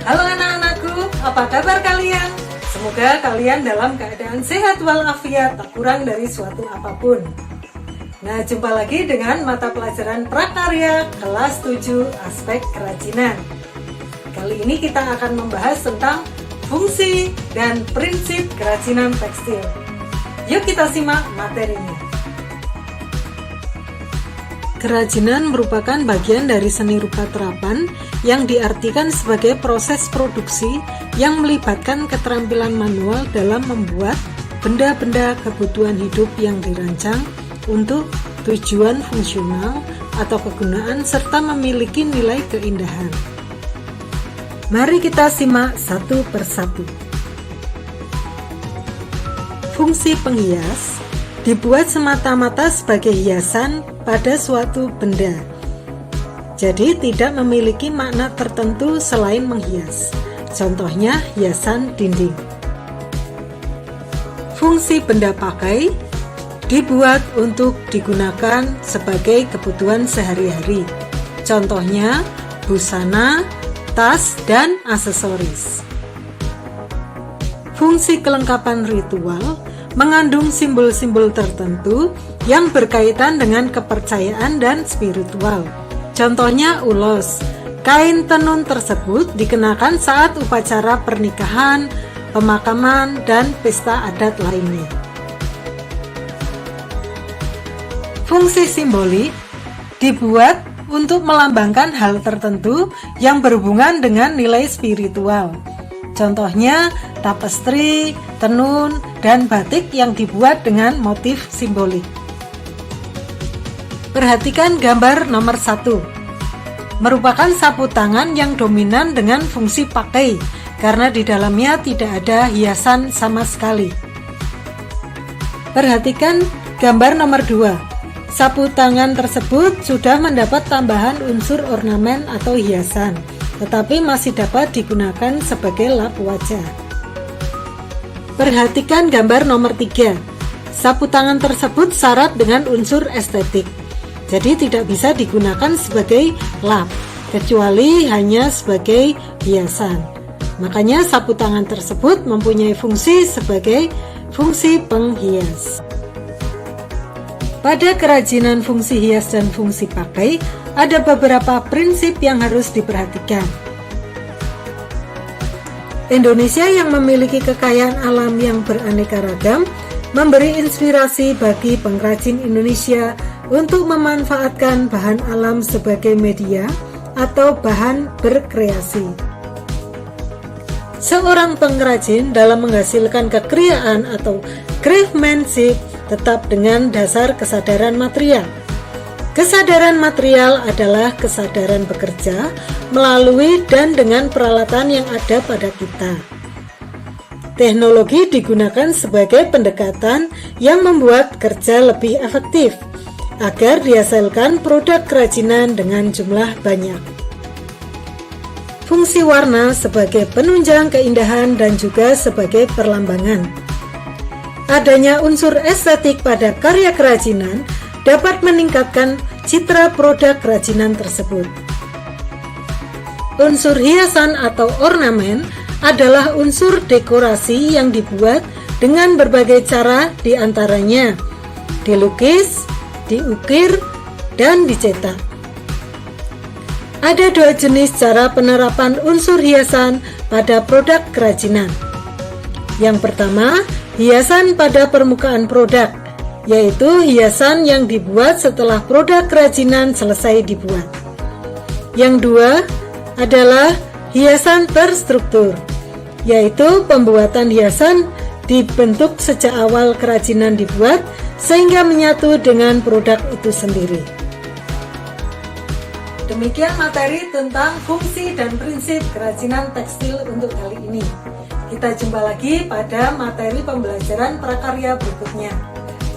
Halo anak-anakku, apa kabar kalian? Semoga kalian dalam keadaan sehat walafiat, tak kurang dari suatu apapun. Nah, jumpa lagi dengan mata pelajaran prakarya kelas 7 aspek kerajinan. Kali ini kita akan membahas tentang fungsi dan prinsip kerajinan tekstil. Yuk kita simak materinya. Kerajinan merupakan bagian dari seni rupa terapan yang diartikan sebagai proses produksi yang melibatkan keterampilan manual dalam membuat benda-benda kebutuhan hidup yang dirancang untuk tujuan fungsional atau kegunaan serta memiliki nilai keindahan. Mari kita simak satu persatu. Fungsi penghias dibuat semata-mata sebagai hiasan pada suatu benda. Jadi tidak memiliki makna tertentu selain menghias. Contohnya hiasan dinding. Fungsi benda pakai dibuat untuk digunakan sebagai kebutuhan sehari-hari. Contohnya busana, tas, dan aksesoris. Fungsi kelengkapan ritual mengandung simbol-simbol tertentu yang berkaitan dengan kepercayaan dan spiritual. Contohnya ulos. Kain tenun tersebut dikenakan saat upacara pernikahan, pemakaman, dan pesta adat lainnya. Fungsi simbolik dibuat untuk melambangkan hal tertentu yang berhubungan dengan nilai spiritual. Contohnya tapestri, tenun, dan batik yang dibuat dengan motif simbolik. Perhatikan gambar nomor 1. Merupakan sapu tangan yang dominan dengan fungsi pakai karena di dalamnya tidak ada hiasan sama sekali. Perhatikan gambar nomor 2. Sapu tangan tersebut sudah mendapat tambahan unsur ornamen atau hiasan, tetapi masih dapat digunakan sebagai lap wajah. Perhatikan gambar nomor 3. Sapu tangan tersebut syarat dengan unsur estetik, jadi tidak bisa digunakan sebagai lap, kecuali hanya sebagai hiasan. Makanya sapu tangan tersebut mempunyai fungsi sebagai fungsi penghias. Pada kerajinan fungsi hias dan fungsi pakai, ada beberapa prinsip yang harus diperhatikan. Indonesia yang memiliki kekayaan alam yang beraneka ragam memberi inspirasi bagi pengrajin Indonesia untuk memanfaatkan bahan alam sebagai media atau bahan berkreasi. Seorang pengrajin dalam menghasilkan kekriaan atau craftsmanship tetap dengan dasar kesadaran material. Kesadaran material adalah kesadaran bekerja melalui dan dengan peralatan yang ada pada kita. Teknologi digunakan sebagai pendekatan yang membuat kerja lebih efektif agar dihasilkan produk kerajinan dengan jumlah banyak. Fungsi warna sebagai penunjang keindahan dan juga sebagai perlambangan. Adanya unsur estetik pada karya kerajinan dapat meningkatkan citra produk kerajinan tersebut. Unsur hiasan atau ornamen adalah unsur dekorasi yang dibuat dengan berbagai cara, diantaranya dilukis, diukir, dan dicetak. Ada 2 jenis cara penerapan unsur hiasan pada produk kerajinan. Yang pertama, hiasan pada permukaan produk, yaitu hiasan yang dibuat setelah produk kerajinan selesai dibuat. Yang kedua adalah hiasan terstruktur, yaitu pembuatan hiasan dibentuk sejak awal kerajinan dibuat sehingga menyatu dengan produk itu sendiri. Demikian materi tentang fungsi dan prinsip kerajinan tekstil untuk kali ini. Kita jumpa lagi pada materi pembelajaran prakarya berikutnya.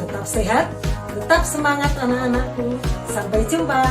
Tetap sehat, tetap semangat anak-anakku. Sampai jumpa.